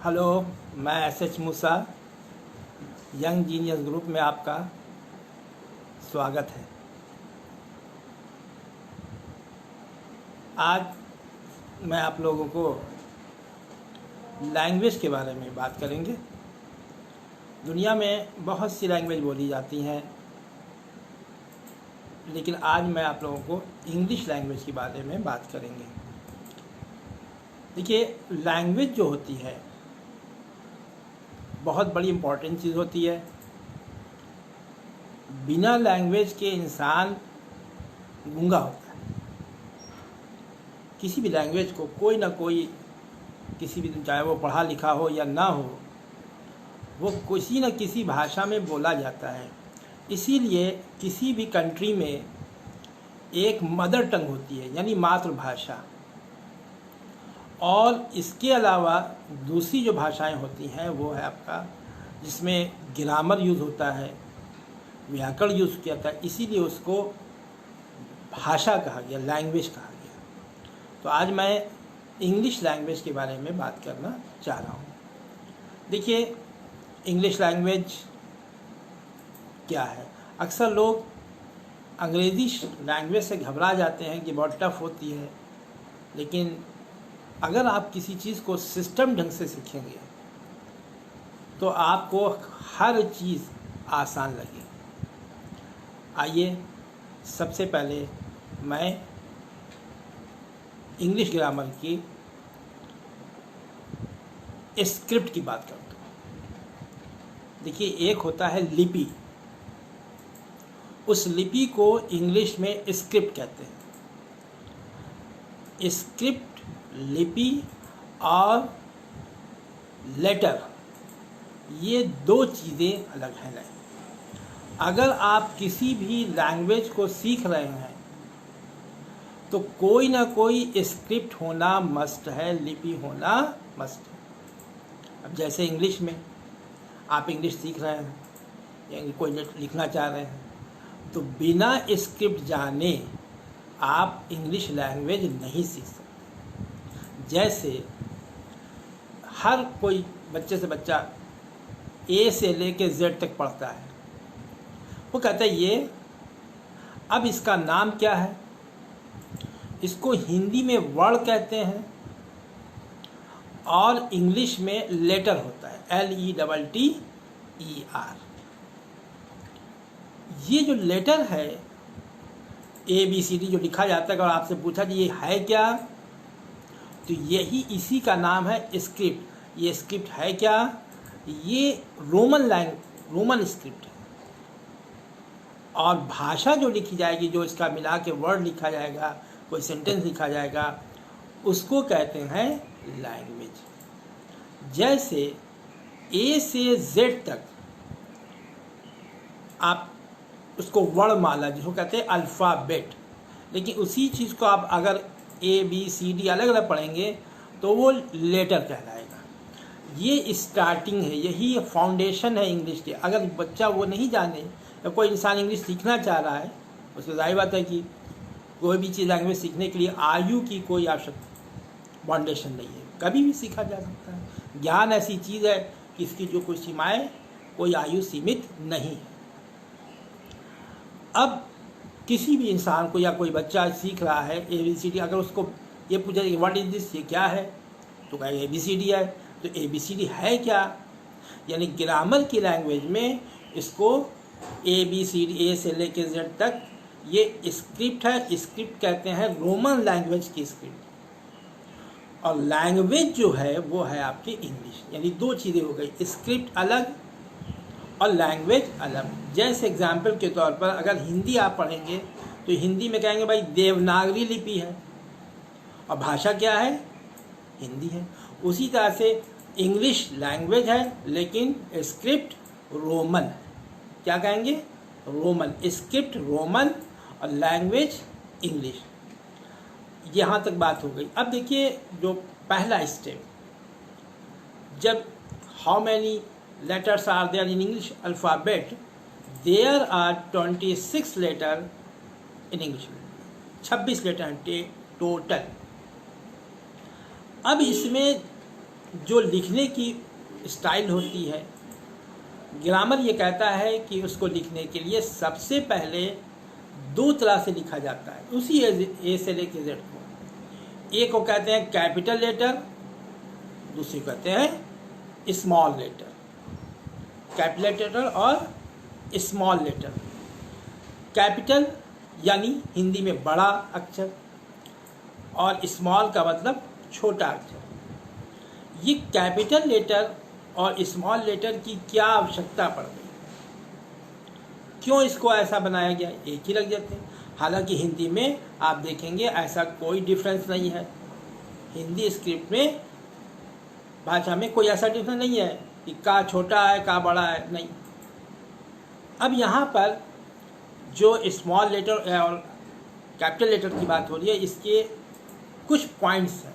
Hello, मैं S मूसा young genius group में आपका स्वागत है। आज मैं आप लोगों को लैंग्वेज के बारे में बात करेंगे। दुनिया में बहुत सी लैंग्वेज बोली जाती हैं, लेकिन आज मैं आप लोगों को इंग्लिश लैंग्वेज के बारे में बात करेंगे। देखिए, लैंग्वेज जो होती है बहुत बड़ी इम्पोर्टेंट चीज़ होती है। बिना लैंग्वेज के इंसान गूंगा होता है। किसी भी लैंग्वेज को कोई ना कोई, किसी भी, चाहे वो पढ़ा लिखा हो या ना हो, वो किसी न किसी भाषा में बोला जाता है। इसीलिए किसी भी कंट्री में एक मदर टंग होती है, यानी मातृभाषा, और इसके अलावा दूसरी जो भाषाएं होती हैं वो है आपका, जिसमें ग्रामर यूज़ होता है, व्याकरण यूज़ किया जाता है, इसीलिए उसको भाषा कहा गया, लैंग्वेज कहा गया। तो आज मैं इंग्लिश लैंग्वेज के बारे में बात करना चाह रहा हूँ। देखिए, इंग्लिश लैंग्वेज क्या है। अक्सर लोग अंग्रेज़ी लैंग्वेज से घबरा जाते हैं कि बहुत टफ होती है, लेकिन अगर आप किसी चीज़ को सिस्टम ढंग से सीखेंगे तो आपको हर चीज़ आसान लगेगी। आइए, सबसे पहले मैं इंग्लिश ग्रामर की स्क्रिप्ट की बात करता हूँ। देखिए, एक होता है लिपि। उस लिपि को इंग्लिश में स्क्रिप्ट कहते हैं। स्क्रिप्ट, लिपि और लेटर, ये दो चीज़ें अलग हैं। अगर आप किसी भी लैंग्वेज को सीख रहे हैं तो कोई ना कोई स्क्रिप्ट होना मस्ट है, लिपि होना मस्ट है। अब जैसे इंग्लिश में आप इंग्लिश सीख रहे हैं या कोई लिखना चाह रहे हैं, तो बिना स्क्रिप्ट जाने आप इंग्लिश लैंग्वेज नहीं सीख सकते। जैसे हर कोई बच्चे से बच्चा ए से लेके जेड तक पढ़ता है, वो कहता है ये, अब इसका नाम क्या है, इसको हिंदी में वर्ड कहते हैं और इंग्लिश में लेटर होता है, LETTER। ये जो लेटर है ABCD जो लिखा जाता है, अगर आपसे पूछा कि ये है क्या, तो यही इसी का नाम है स्क्रिप्ट। ये स्क्रिप्ट है क्या? ये रोमन स्क्रिप्ट है। और भाषा जो लिखी जाएगी, जो इसका मिला के वर्ड लिखा जाएगा, कोई सेंटेंस लिखा जाएगा, उसको कहते हैं लैंग्वेज। जैसे A से Z तक आप उसको वर्णमाला, जिसको कहते हैं अल्फ़ाबेट, लेकिन उसी चीज़ को आप अगर ABCD अलग अलग पढ़ेंगे तो वो लेटर कहलाएगा। ये स्टार्टिंग है, यही फाउंडेशन है इंग्लिश के। अगर बच्चा वो नहीं जाने, या कोई इंसान इंग्लिश सीखना चाह रहा है, उसको जाहिर बात है कि कोई भी चीज़ लैंग्वेज सीखने के लिए आयु की कोई आवश्यकता, फाउंडेशन नहीं है, कभी भी सीखा जा सकता है। ज्ञान ऐसी चीज़ है कि इसकी जो कोई सीमाएँ, कोई आयु सीमित नहीं है। अब किसी भी इंसान को या कोई बच्चा सीख रहा है ABCD, अगर उसको ये पूछा कि व्हाट इज दिस, ये क्या है, तो कहेगा ABCD है। तो ABCD है क्या? यानी ग्रामर की लैंग्वेज में इसको ABCD, A से लेके Z तक, ये स्क्रिप्ट है। स्क्रिप्ट कहते हैं रोमन लैंग्वेज की स्क्रिप्ट। और लैंग्वेज जो है वो है आपकी इंग्लिश। यानी दो चीज़ें हो गई, स्क्रिप्ट अलग और लैंग्वेज अलग। जैसे एग्जाम्पल के तौर पर अगर हिंदी आप पढ़ेंगे तो हिंदी में कहेंगे भाई देवनागरी लिपि है, और भाषा क्या है? हिंदी है। उसी तरह से इंग्लिश लैंग्वेज है, लेकिन स्क्रिप्ट रोमन है। क्या कहेंगे? रोमन। स्क्रिप्ट रोमन और लैंग्वेज इंग्लिश। यहाँ तक बात हो गई। अब देखिए, जो पहला स्टेप, जब how many letters are there in English alphabet, there are 26 letter in English, 26 letter हैं टोटल। अब इसमें जो लिखने की स्टाइल होती है, ग्रामर ये कहता है कि उसको लिखने के लिए सबसे पहले दो तरह से लिखा जाता है उसी ए से लेके जेड को। एक को कहते हैं कैपिटल लेटर, दूसरी कहते हैं स्मॉल लेटर। कैपिटल लेटर और स्मॉल लेटर। कैपिटल यानी हिंदी में बड़ा अक्षर और स्मॉल का मतलब छोटा अक्षर। ये कैपिटल लेटर और स्मॉल लेटर की क्या आवश्यकता पड़ गई, क्यों इसको ऐसा बनाया गया, एक ही लग जाते हैं। हालांकि हिंदी में आप देखेंगे ऐसा कोई डिफरेंस नहीं है। हिंदी स्क्रिप्ट में, भाषा में कोई ऐसा डिफरेंस नहीं है कि का छोटा है का बड़ा है, नहीं। अब यहाँ पर जो स्मॉल लेटर और कैपिटल लेटर की बात हो रही है, इसके कुछ पॉइंट्स हैं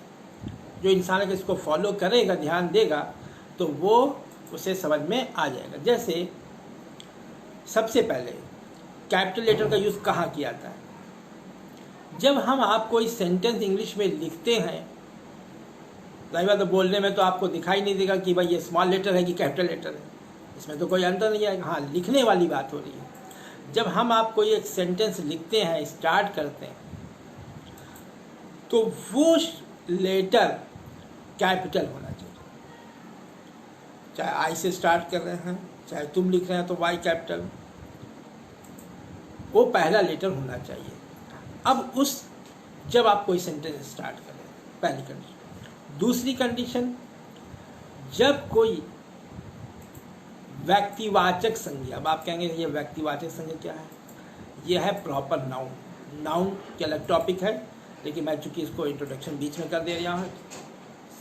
जो इंसान अगर इसको फॉलो करेगा, ध्यान देगा, तो वो उसे समझ में आ जाएगा। जैसे सबसे पहले कैपिटल लेटर का यूज़ कहाँ किया जाता है? जब हम आप कोई सेंटेंस इंग्लिश में लिखते हैं, जाहिर बात है बोलने में तो आपको दिखाई नहीं देगा कि भाई ये स्मॉल लेटर है कि कैपिटल लेटर है, इसमें तो कोई अंतर नहीं आएगा। हाँ, लिखने वाली बात हो रही है। जब हम आप कोई एक सेंटेंस लिखते हैं, स्टार्ट करते हैं, तो वो लेटर कैपिटल होना चाहिए। चाहे आई से स्टार्ट कर रहे हैं, चाहे तुम लिख रहे हैं तो वाई कैपिटल, वो पहला लेटर होना चाहिए। अब जब आप कोई सेंटेंस स्टार्ट कर रहे हैं, पहली कंडीशन। दूसरी कंडीशन, जब कोई व्यक्तिवाचक संज्ञा, अब आप कहेंगे ये व्यक्तिवाचक संज्ञा क्या है? यह है प्रॉपर नाउन। नाउन के अलग टॉपिक है, लेकिन मैं चूंकि इसको इंट्रोडक्शन बीच में कर दे रहा हूँ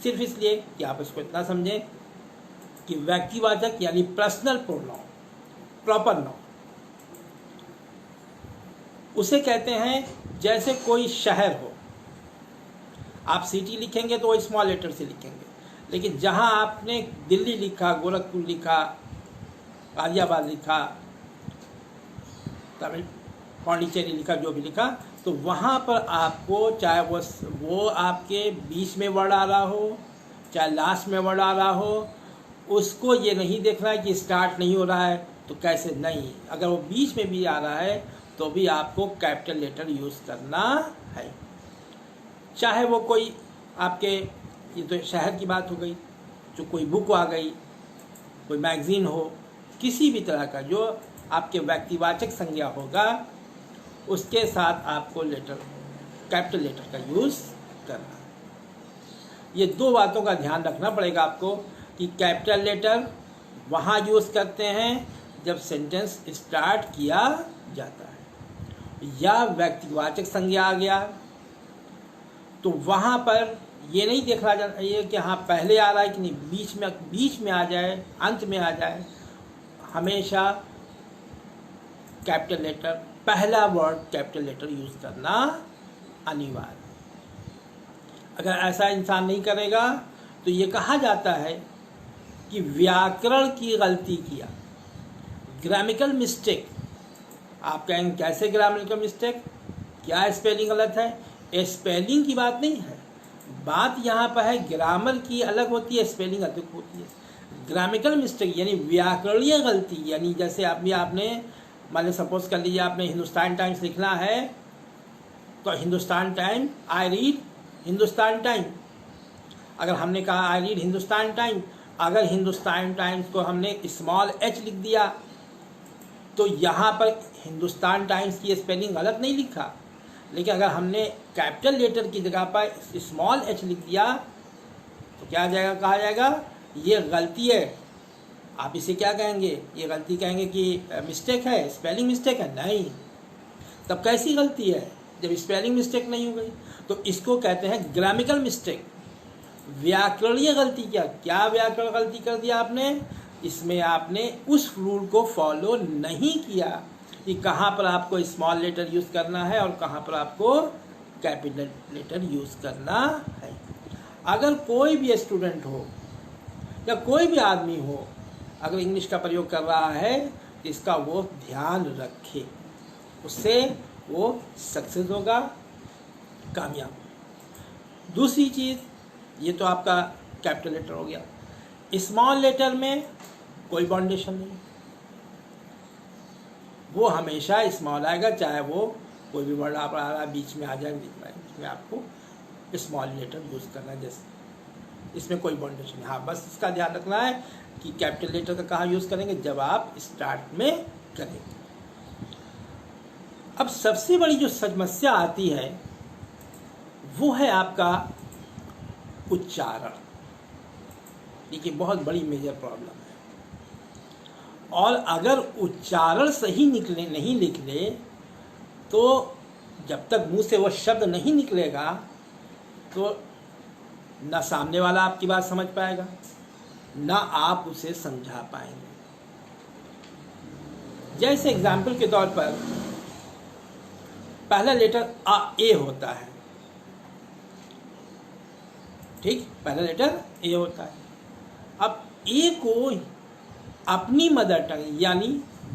सिर्फ इसलिए कि आप इसको इतना समझें कि व्यक्तिवाचक यानी पर्सनल प्रोनाउन, प्रॉपर नाउन, उसे कहते हैं जैसे कोई शहर हो। आप सिटी लिखेंगे तो वो स्मॉल लेटर से लिखेंगे, लेकिन जहाँ आपने दिल्ली लिखा, गोरखपुर लिखा, गाजियाबाद लिखा, तमिल पांडिचेरी लिखा, जो भी लिखा, तो वहाँ पर आपको चाहे वो आपके बीच में वर्ड आ रहा हो, चाहे लास्ट में वर्ड आ रहा हो, उसको ये नहीं देखना है कि स्टार्ट नहीं हो रहा है तो कैसे नहीं। अगर वो बीच में भी आ रहा है तो भी आपको कैपिटल लेटर यूज़ करना है। चाहे वो कोई आपके, ये तो शहर की बात हो गई, जो कोई बुक आ गई, कोई मैगज़ीन हो, किसी भी तरह का जो आपके व्यक्तिवाचक संज्ञा होगा, उसके साथ आपको कैपिटल लेटर का यूज़ करना। ये दो बातों का ध्यान रखना पड़ेगा आपको कि कैपिटल लेटर वहाँ यूज़ करते हैं जब सेंटेंस स्टार्ट किया जाता है, या व्यक्तिवाचक संज्ञा आ गया तो वहाँ पर ये नहीं देखना चाहिए कि हाँ पहले आ रहा है कि नहीं, बीच में आ जाए, अंत में आ जाए। हमेशा कैपिटल लेटर, पहला वर्ड कैपिटल लेटर यूज़ करना अनिवार्य। अगर ऐसा इंसान नहीं करेगा तो ये कहा जाता है कि व्याकरण की गलती किया, ग्रामेटिकल मिस्टेक। आप कहेंगे कैसे ग्रामेटिकल मिस्टेक, क्या स्पेलिंग गलत है? स्पेलिंग की बात नहीं है, बात यहाँ पर है ग्रामर की अलग होती है, स्पेलिंग अलग होती है। ग्रामेटिकल मिस्टेक यानी व्याकरणीय गलती, यानी जैसे आपने मान लीजिए सपोज कर लीजिए आपने हिंदुस्तान टाइम्स लिखना है तो Hindustan time, I read Hindustan time. अगर हमने कहा आई रीड हिंदुस्तान टाइम, अगर हिंदुस्तान टाइम्स को हमने स्मॉल एच लिख दिया तो यहाँ पर हिंदुस्तान टाइम्स की स्पेलिंग गलत नहीं लिखा, लेकिन अगर हमने कैपिटल लेटर की जगह पर स्मॉल एच लिख दिया तो क्या जाएगा, कहा जाएगा ये गलती है। आप इसे क्या कहेंगे, ये गलती कहेंगे कि मिस्टेक है, स्पेलिंग मिस्टेक है? नहीं। तब कैसी गलती है जब स्पेलिंग मिस्टेक नहीं हो गई? तो इसको कहते हैं ग्रामेटिकल मिस्टेक, व्याकरणीय गलती। क्या व्याकरण गलती कर दिया आपने? इसमें आपने उस रूल को फॉलो नहीं किया कि कहाँ पर आपको स्मॉल लेटर यूज़ करना है और कहाँ पर आपको कैपिटल लेटर यूज़ करना है। अगर कोई भी स्टूडेंट हो या कोई भी आदमी हो, अगर इंग्लिश का प्रयोग कर रहा है तो इसका वो ध्यान रखे, उससे वो सक्सेस होगा, कामयाब। दूसरी चीज़, ये तो आपका कैपिटल लेटर हो गया। स्मॉल लेटर में कोई बाउंडेशन नहीं, वो हमेशा स्मॉल आएगा, चाहे वो कोई भी वर्ड आप आ रहा है बीच में आ जाए, बीच में आपको स्मॉल लेटर यूज़ करना है। जैसे इसमें कोई बाउंडेशन नहीं। हाँ, बस इसका ध्यान रखना है कि कैपिटल लेटर का कहाँ यूज़ करेंगे, जब आप स्टार्ट में करेंगे। अब सबसे बड़ी जो समस्या आती है वो है आपका उच्चारण। देखिए, बहुत बड़ी मेजर प्रॉब्लम है। और अगर उच्चारण सही नहीं निकले तो जब तक मुंह से वो शब्द नहीं निकलेगा तो ना सामने वाला आपकी बात समझ पाएगा, ना आप उसे समझा पाएंगे। जैसे एग्जाम्पल के तौर पर पहला लेटर ए होता है, ठीक, पहला लेटर ए होता है। अब ए को अपनी मदर टंग यानी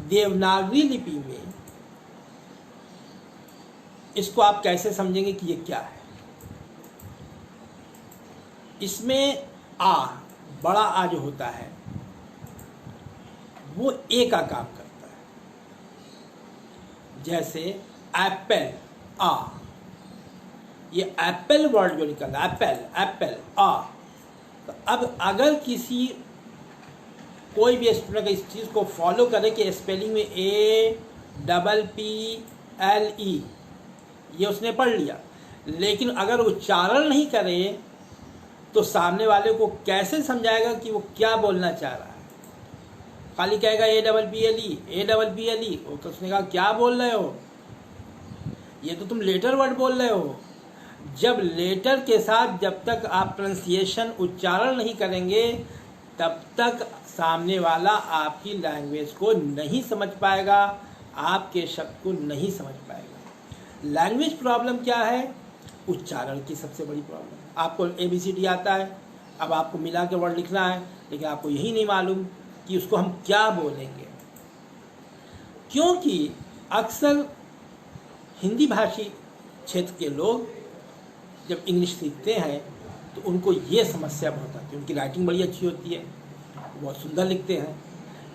देवनागरी लिपि में इसको आप कैसे समझेंगे कि ये क्या है? इसमें आ, बड़ा आ जो होता है वो ए का काम करता है। जैसे एप्पल, आ, ये एप्पल वर्ड जो निकल रहा है, एप्पल आ। तो अब अगर कोई भी स्टूडेंट इस चीज़ को फॉलो करे कि स्पेलिंग में APPLE ये उसने पढ़ लिया, लेकिन अगर उच्चारण नहीं करे तो सामने वाले को कैसे समझाएगा कि वो क्या बोलना चाह रहा है? खाली कहेगा APPLE, तो उसने कहा क्या बोल रहे हो, ये तो तुम लेटर वर्ड बोल रहे हो। जब लेटर के साथ जब तक आप प्रोनाउंसिएशन उच्चारण नहीं करेंगे तब तक सामने वाला आपकी लैंग्वेज को नहीं समझ पाएगा, आपके शब्द को नहीं समझ पाएगा। लैंग्वेज प्रॉब्लम क्या है? उच्चारण की सबसे बड़ी प्रॉब्लम। आपको ABCD आता है, अब आपको मिला के वर्ड लिखना है, लेकिन आपको यही नहीं मालूम कि उसको हम क्या बोलेंगे। क्योंकि अक्सर हिंदी भाषी क्षेत्र के लोग जब इंग्लिश सीखते हैं तो उनको ये समस्या बहुत आती है। उनकी राइटिंग बड़ी अच्छी होती है, बहुत सुंदर लिखते हैं,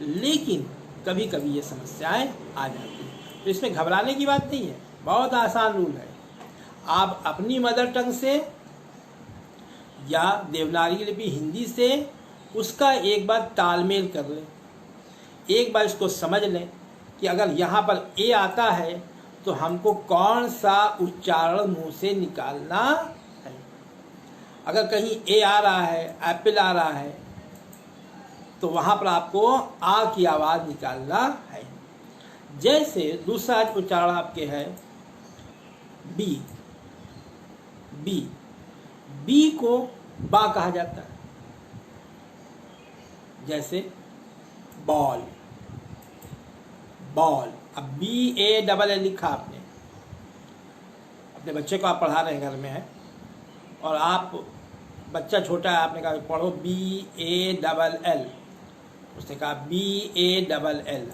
लेकिन कभी कभी ये समस्याएं आ जाती हैं। तो इसमें घबराने की बात नहीं है, बहुत आसान रूल है। आप अपनी मदर टंग से या देवनागरी लिपि हिंदी से उसका एक बार तालमेल कर लें, एक बार इसको समझ लें कि अगर यहाँ पर ए आता है तो हमको कौन सा उच्चारण मुंह से निकालना है। अगर कहीं ए आ रहा है, एप्पल आ रहा है, तो वहाँ पर आपको आ की आवाज़ निकालना है। जैसे दूसरा उच्चारण आपके है बी, बी को बा कहा जाता है। जैसे बॉल, अब BALL लिखा आपने, अपने बच्चे को आप पढ़ा रहे हैं, घर में है, और आप बच्चा छोटा है, आपने कहा पढ़ो BALL, उसने कहा BALL।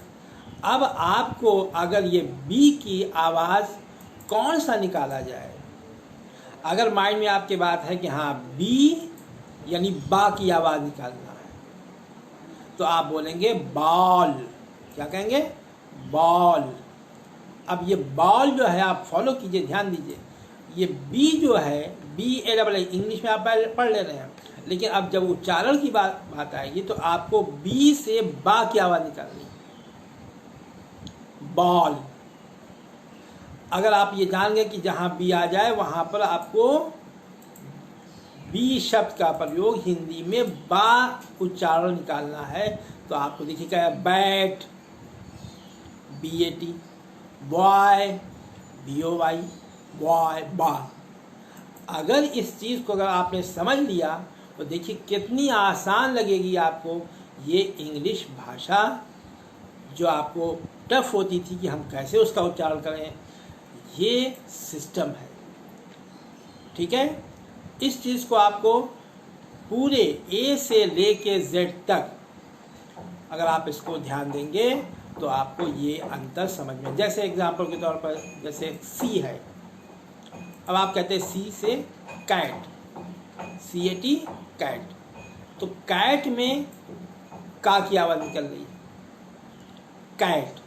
अब आपको अगर ये बी की आवाज़ कौन सा निकाला जाए, अगर माइंड में आपके बात है कि हाँ बी यानी बा की आवाज़ निकालना है, तो आप बोलेंगे बॉल। क्या कहेंगे? बॉल। अब ये बॉल जो है आप फॉलो कीजिए, ध्यान दीजिए, ये बी जो है BALL इंग्लिश में आप पढ़ ले रहे हैं, लेकिन अब जब उच्चारण की बात आएगी तो आपको बी से बा की आवाज़ निकालनी है, बॉल। अगर आप ये जान गए कि जहाँ बी आ जाए वहाँ पर आपको बी शब्द का प्रयोग हिंदी में बा उच्चारण निकालना है, तो आपको देखिए क्या है, bat BAT, boy BOY, boy बा। अगर इस चीज़ को अगर आपने समझ लिया तो देखिए कितनी आसान लगेगी आपको ये इंग्लिश भाषा, जो आपको टफ होती थी कि हम कैसे उसका उच्चारण करें, ये सिस्टम है। ठीक है, इस चीज़ को आपको पूरे A से लेके Z तक अगर आप इसको ध्यान देंगे तो आपको ये अंतर समझ में। जैसे एग्जाम्पल के तौर पर जैसे C है, अब आप कहते हैं C से कैट, CAT कैट, तो कैट में का की आवाज़ निकल रही है, कैट।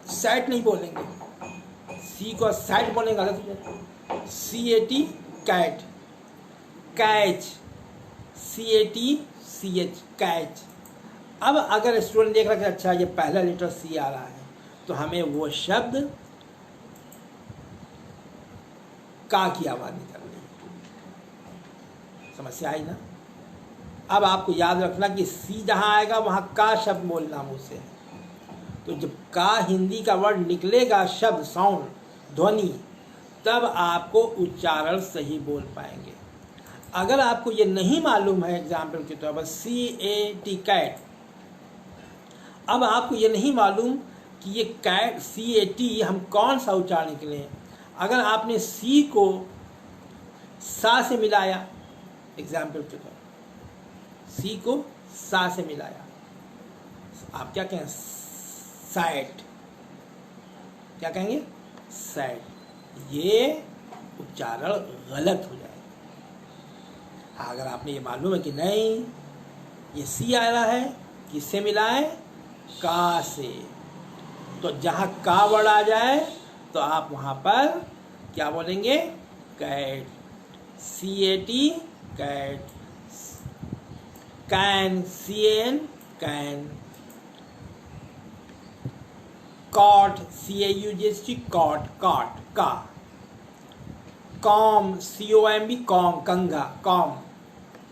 सैट नहीं बोलेंगे, सी को सैट बोलने गलत हो जाता, CAT cat, catch, CATCH catch. अब अगर स्टूडेंट देख रहा है कि अच्छा ये पहला लेटर C आ रहा है, तो हमें वो शब्द का की आवाज़ निकल रही है। समस्या आई ना? अब आपको याद रखना कि सी जहाँ आएगा वहाँ का शब्द बोलना मुँह से। तो जब का हिंदी का वर्ड निकलेगा, शब्द, साउंड, ध्वनि, तब आपको उच्चारण सही बोल पाएंगे। अगर आपको ये नहीं मालूम है, एग्जाम्पल के तौर पर CAT कैट, अब आपको ये नहीं मालूम कि ये कैट CAT हम कौन सा उच्चारण निकले। अगर आपने सी को सा से मिलाया, एग्जाम्पल के तौर पर सी को सा से मिलाया, आप क्या कहें, सैट, क्या कहेंगे, सैट, ये उच्चारण गलत हो जाएगा। अगर आपने ये मालूम है कि नहीं ये सी आ रहा है, किससे मिलाएं, का से, तो जहाँ का वर्ड आ जाए तो आप वहाँ पर क्या बोलेंगे, cat, CAT cat, can, CAN can, caught, CAUGHT caught, caught, का, कॉम, COMB कॉम, कंघा, कॉम,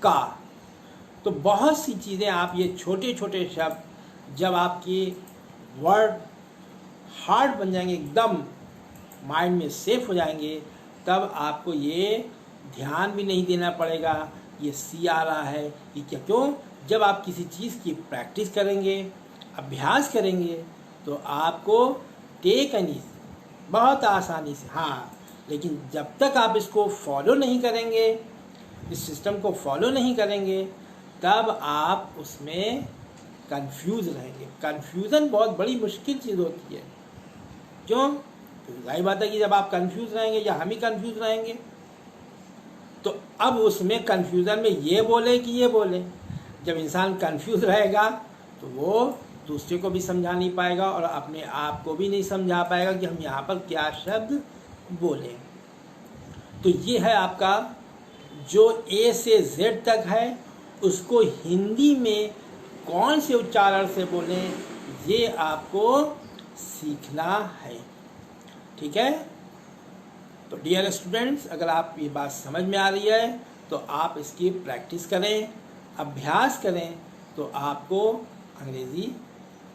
का। तो बहुत सी चीज़ें, आप ये छोटे छोटे शब्द जब आपके वर्ड हार्ड बन जाएंगे, एकदम माइंड में सेफ हो जाएंगे, तब आपको ये ध्यान भी नहीं देना पड़ेगा ये सी आ रहा है कि क्या, क्यों, जब आप किसी चीज़ की प्रैक्टिस करेंगे, अभ्यास करेंगे, तो आपको टेक एंड ईजी बहुत आसानी से, हाँ, लेकिन जब तक आप इसको फॉलो नहीं करेंगे, इस सिस्टम को फॉलो नहीं करेंगे, तब आप उसमें कंफ्यूज रहेंगे। कंफ्यूजन बहुत बड़ी मुश्किल चीज़ होती है। क्यों? क्योंकि जाहिर बात है कि जब आप कंफ्यूज रहेंगे या हम ही कंफ्यूज रहेंगे, तो अब उसमें कंफ्यूजन में ये बोले कि ये बोले। जब इंसान कंफ्यूज रहेगा तो वो दूसरे को भी समझा नहीं पाएगा और अपने आप को भी नहीं समझा पाएगा कि हम यहाँ पर क्या शब्द बोलें। तो ये है आपका जो A से Z तक है, उसको हिंदी में कौन से उच्चारण से बोलें, ये आपको सीखना है। ठीक है? तो डियर स्टूडेंट्स, अगर आप ये बात समझ में आ रही है तो आप इसकी प्रैक्टिस करें, अभ्यास करें, तो आपको अंग्रेज़ी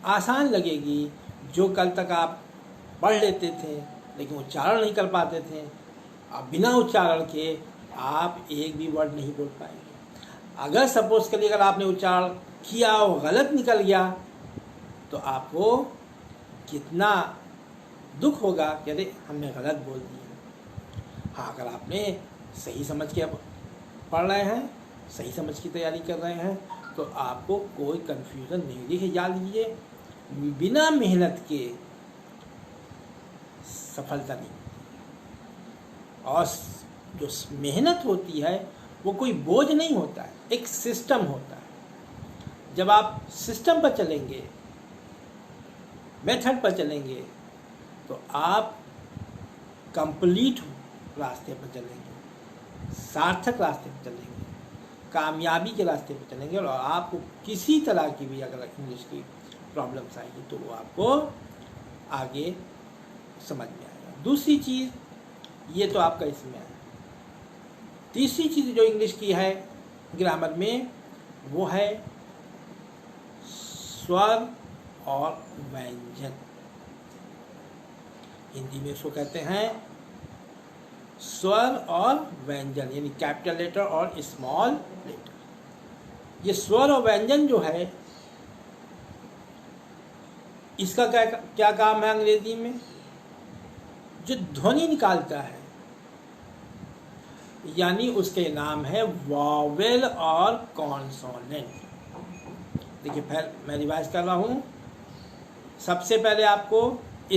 आसान लगेगी। जो कल तक आप पढ़ लेते थे लेकिन उच्चारण नहीं कर पाते थे, अब बिना उच्चारण के आप एक भी वर्ड नहीं बोल पाएंगे। अगर सपोज करिए अगर आपने उच्चारण किया और गलत निकल गया तो आपको कितना दुख होगा कि अरे हमने गलत बोल दिया। हाँ, अगर आपने सही समझ के पढ़ रहे हैं, सही समझ की तैयारी कर रहे हैं, तो आपको कोई कन्फ्यूज़न नहीं। देखिए, याद लीजिए, बिना मेहनत के सफलता नहीं। और जो मेहनत होती है वो कोई बोझ नहीं होता है, एक सिस्टम होता है। जब आप सिस्टम पर चलेंगे, मेथड पर चलेंगे, तो आप कंप्लीट रास्ते पर चलेंगे, सार्थक रास्ते पर चलेंगे, कामयाबी के रास्ते पर चलेंगे। और आपको किसी तरह की भी अगर इंग्लिश की प्रॉब्लम्स आएगी तो वो आपको आगे समझ में आएगा। दूसरी चीज़, ये तो आपका इसमें है। तीसरी चीज़ जो इंग्लिश की है ग्रामर में, वो है स्वर और व्यंजन। हिंदी में इसको कहते हैं स्वर और व्यंजन, यानी कैपिटल लेटर और स्मॉल लेटर। ये स्वर और व्यंजन जो है, इसका क्या काम है अंग्रेजी में? जो ध्वनि निकालता है, यानी उसके नाम है वॉवेल और कॉन्सोनेंट। देखिए, फिर मैं रिवाइज कर रहा हूँ। सबसे पहले आपको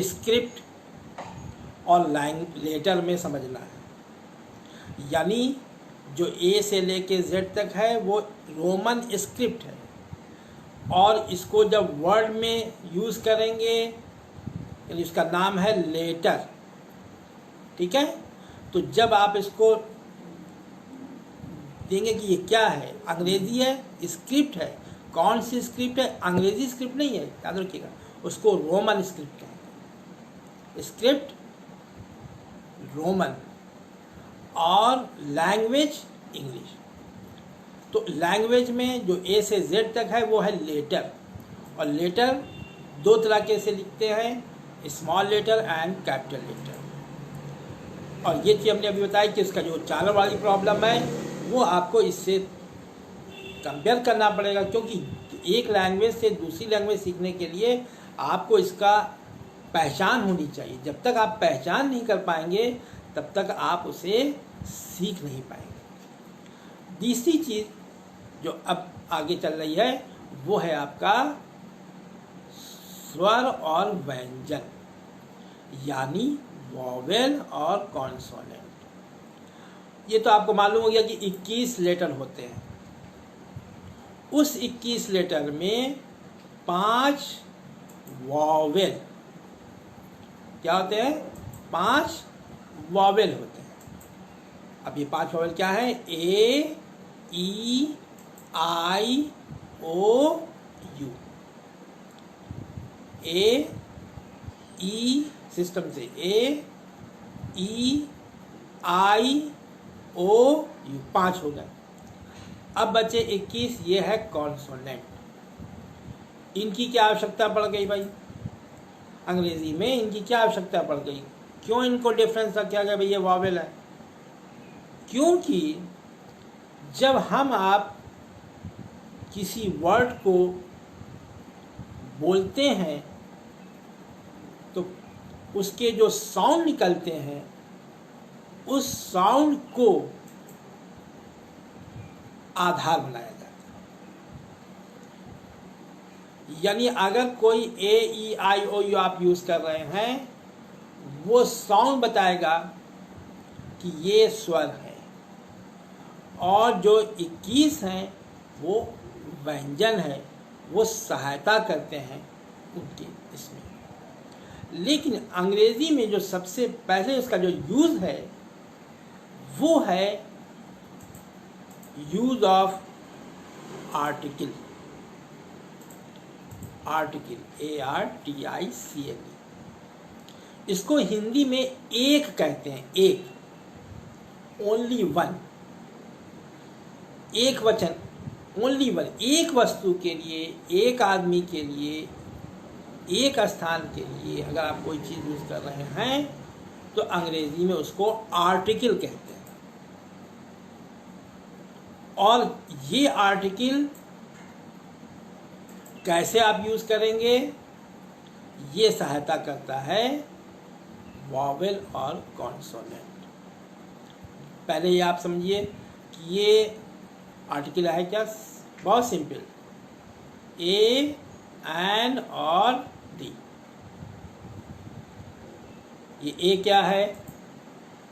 स्क्रिप्ट और लाइन लेटर में समझना है, यानी जो ए से लेके जेड तक है वो रोमन स्क्रिप्ट है, और इसको जब वर्ड में यूज़ करेंगे यानी इसका नाम है लेटर। ठीक है, तो जब आप इसको देंगे कि ये क्या है, अंग्रेजी है, स्क्रिप्ट है, कौन सी स्क्रिप्ट है, अंग्रेजी स्क्रिप्ट नहीं है, याद रखिएगा, उसको रोमन स्क्रिप्ट कहते हैं। स्क्रिप्ट रोमन और लैंग्वेज इंग्लिश। तो लैंग्वेज में जो ए से जेड तक है वो है लेटर, और लेटर दो तरह से लिखते हैं, small letter and capital letter. और ये चीज़ हमने अभी बताया कि इसका जो उच्चारण वाली प्रॉब्लम है वो आपको इससे कंपेयर करना पड़ेगा, क्योंकि एक लैंग्वेज से दूसरी लैंग्वेज सीखने के लिए आपको इसका पहचान होनी चाहिए। जब तक आप पहचान नहीं कर पाएंगे तब तक आप उसे सीख नहीं पाएंगे। तीसरी चीज़ जो अब आगे चल रही है वो है आपका स्वर और व्यंजन, यानी वॉवेल और कॉन्सोनेंट। ये तो आपको मालूम हो गया कि 21 लेटर होते हैं। उस 21 लेटर में 5 वॉवेल क्या होते हैं, 5 वॉवेल होते हैं। अब ये 5 वॉवेल क्या है, ए ई आई ओ यू। ए ई सिस्टम से ए ई आई ओ यू 5 हो गए। अब बचे 21, ये है कॉन्सोनेंट। इनकी क्या आवश्यकता पड़ गई भाई, अंग्रेजी में इनकी क्या आवश्यकता पड़ गई, क्यों इनको डिफरेंस रखा गया भाई, ये वॉवेल है? क्योंकि जब हम आप किसी वर्ड को बोलते हैं तो उसके जो साउंड निकलते हैं उस साउंड को आधार बनाया जाता है। यानी अगर कोई ए ई आई ओ यू आप यूज़ कर रहे हैं, वो साउंड बताएगा कि ये स्वर है, और जो 21 हैं वो व्यंजन है, वो सहायता करते हैं उनके इसमें। लेकिन अंग्रेजी में जो सबसे पहले इसका जो यूज़ है वो है use of article, article ARTICLE। इसको हिंदी में एक कहते हैं, एक, ओनली वन, एक वचन, ओनली वन, एक वस्तु के लिए, एक आदमी के लिए, एक स्थान के लिए अगर आप कोई चीज़ यूज़ कर रहे हैं तो अंग्रेजी में उसको आर्टिकल कहते हैं। और ये आर्टिकल कैसे आप यूज़ करेंगे, ये सहायता करता है वॉवेल और कॉन्सोनेंट। पहले ये आप समझिए कि ये आर्टिकल है क्या, बहुत सिंपल, ए एन और डी। ये ए क्या है,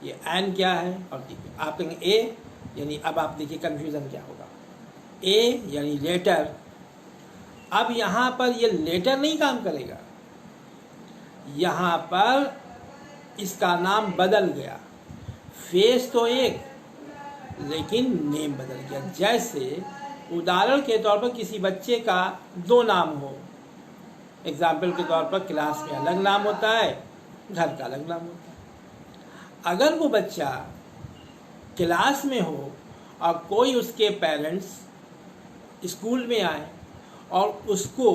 ये एन क्या है और डी। आप कहेंगे ए, यानी अब आप देखिए कन्फ्यूज़न क्या होगा, ए यानी लेटर। अब यहाँ पर ये लेटर नहीं काम करेगा, यहाँ पर इसका नाम बदल गया, फेस तो एक लेकिन नेम बदल गया। जैसे उदाहरण के तौर पर किसी बच्चे का 2 नाम हो, एग्जाम्पल के तौर पर क्लास में अलग नाम होता है, घर का अलग नाम होता है। अगर वो बच्चा क्लास में हो और कोई उसके पेरेंट्स स्कूल में आए और उसको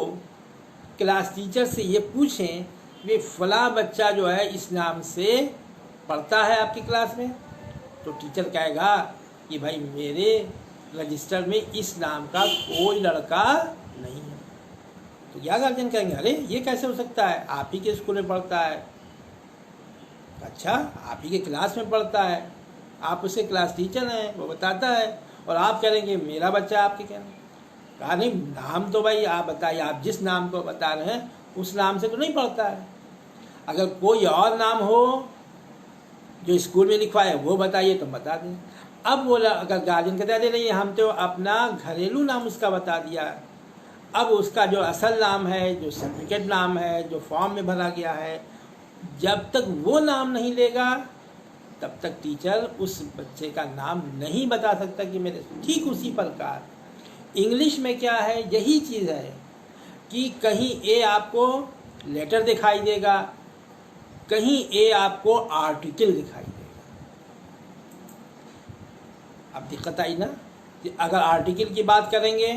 क्लास टीचर से ये पूछें वे फला बच्चा जो है इस नाम से पढ़ता है आपकी क्लास में, तो टीचर कहेगा कि भाई मेरे रजिस्टर में इस नाम का कोई लड़का नहीं है। तो क्या गार्जियन कहेंगे, अरे ये कैसे हो सकता है, आप ही के स्कूल में पढ़ता है, अच्छा आप ही के क्लास में पढ़ता है, आप उसके क्लास टीचर हैं, वो बताता है, और आप कहेंगे मेरा बच्चा आपके कहना। कहा नहीं, नाम तो भाई आप बताइए, आप जिस नाम को बता रहे हैं उस नाम से तो नहीं पढ़ता है। अगर कोई और नाम हो जो स्कूल में लिखवा है वो बताइए तो बता दें। अब बोला अगर गार्जियन कहते अरे नहीं हम तो अपना घरेलू नाम उसका बता दिया, अब उसका जो असल नाम है, जो सर्टिफिकेट नाम है, जो फॉर्म में भरा गया है, जब तक वो नाम नहीं लेगा तब तक टीचर उस बच्चे का नाम नहीं बता सकता कि मेरे। ठीक उसी प्रकार इंग्लिश में क्या है, यही चीज़ है कि कहीं ए आपको लेटर दिखाई देगा, कहीं ए आपको आर्टिकल दिखाई देगा। अब दिक्कत आई ना कि अगर आर्टिकल की बात करेंगे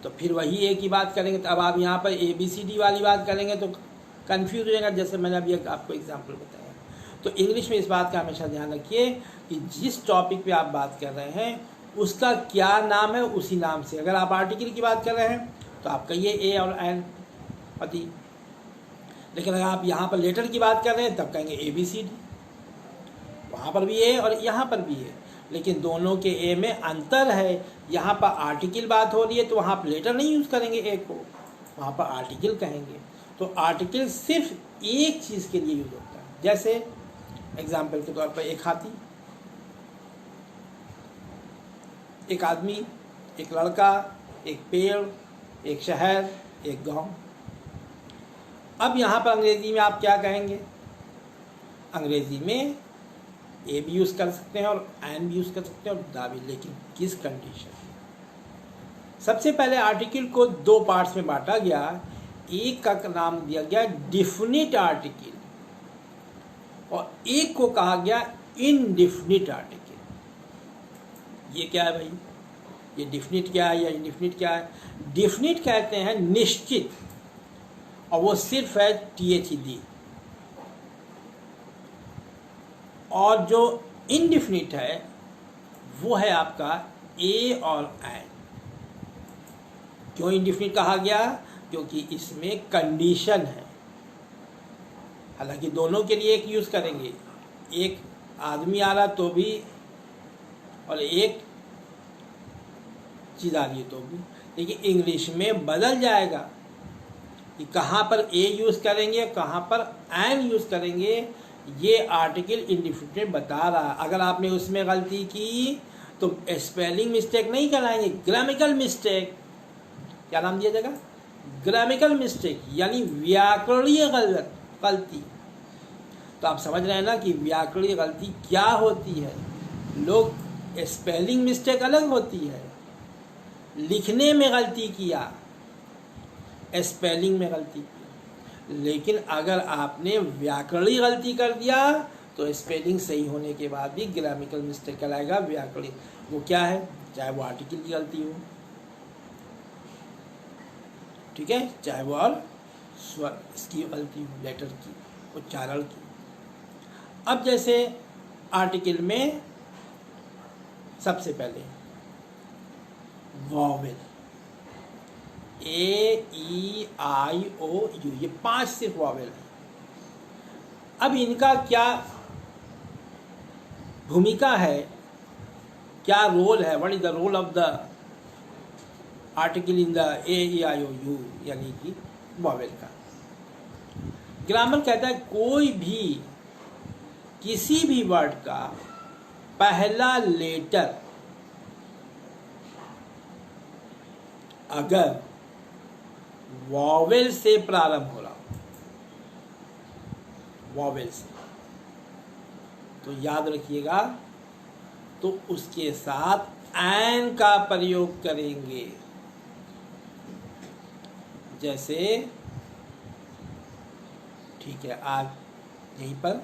तो फिर वही ए की बात करेंगे, तो अब आप यहाँ पर ABCD वाली बात करेंगे तो कंफ्यूज हो जाएगा, जैसे मैंने अभी आपको एग्जांपल बताया। तो इंग्लिश में इस बात का हमेशा ध्यान रखिए कि जिस टॉपिक पे आप बात कर रहे हैं उसका क्या नाम है, उसी नाम से। अगर आप आर्टिकल की बात कर रहे हैं तो आप कहिए ए और एन पति, लेकिन अगर आप यहाँ पर लेटर की बात कर रहे हैं तब कहेंगे ABCD। वहाँ पर भी ए और यहाँ पर भी ए, लेकिन दोनों के ए में अंतर है। यहाँ पर आर्टिकल बात हो रही है तो वहाँ पर लेटर नहीं यूज़ करेंगे ए को, वहाँ पर आर्टिकल कहेंगे। तो आर्टिकल सिर्फ एक चीज़ के लिए यूज होता है। जैसे एग्जाम्पल के तौर पर एक हाथी, एक आदमी, एक लड़का, एक पेड़, एक शहर, एक गांव। अब यहाँ पर अंग्रेजी में आप क्या कहेंगे? अंग्रेजी में ए भी यूज़ कर सकते हैं और एन भी यूज़ कर सकते हैं और दा भी, लेकिन किस कंडीशन? सबसे पहले आर्टिकल को दो पार्ट्स में बांटा गया। एक का नाम दिया गया डिफिनिट आर्टिकल और एक को कहा गया इनडिफिनिट आर्टिकल। ये क्या है भाई? ये डिफिनिट क्या है या इनडिफिनिट क्या है? डिफिनिट कहते हैं निश्चित, और वो सिर्फ है THED। और जो इनडिफिनिट है वो है आपका ए और एन। क्यों इनडिफिनिट कहा गया? क्योंकि इसमें कंडीशन है। हालांकि दोनों के लिए एक यूज़ करेंगे, एक आदमी आ रहा तो भी और एक चीज़ आ रही है तो भी, लेकिन इंग्लिश में बदल जाएगा कि कहाँ पर ए यूज़ करेंगे, कहाँ पर एन यूज़ करेंगे। ये आर्टिकल इनडिफिनिट बता रहा। अगर आपने उसमें गलती की तो स्पेलिंग मिस्टेक नहीं कराएंगे, ग्रामेटिकल मिस्टेक। क्या नाम दिया जाएगा? ग्रामेटिकल मिस्टेक, यानी व्याकरणीय गलती। तो आप समझ रहे हैं ना कि व्याकरणीय गलती क्या होती है। लोग स्पेलिंग मिस्टेक अलग होती है, लिखने में गलती किया, स्पेलिंग में गलती की, लेकिन अगर आपने व्याकरणीय गलती कर दिया तो स्पेलिंग सही होने के बाद भी ग्रामेटिकल मिस्टेक कहलाएगा व्याकरणीय। वो क्या है? चाहे वो आर्टिकल की गलती हो, ठीक है, चाहे वो और स्वर इसकी गलती हो, लेटर की, उच्चारण की। अब जैसे आर्टिकल में सबसे पहले वॉवेल, AEIOU, ये 5 सिर्फ वॉवेल है। अब इनका क्या भूमिका है, क्या रोल है? What is the role of the article in the AEIOU, यानी कि वॉवेल का। ग्रामर कहता है कोई भी किसी भी वर्ड का पहला लेटर अगर वॉवेल से प्रारंभ हो रहा हो, वॉवेल से, तो याद रखिएगा तो उसके साथ एन का प्रयोग करेंगे। जैसे, ठीक है, आज यहीं पर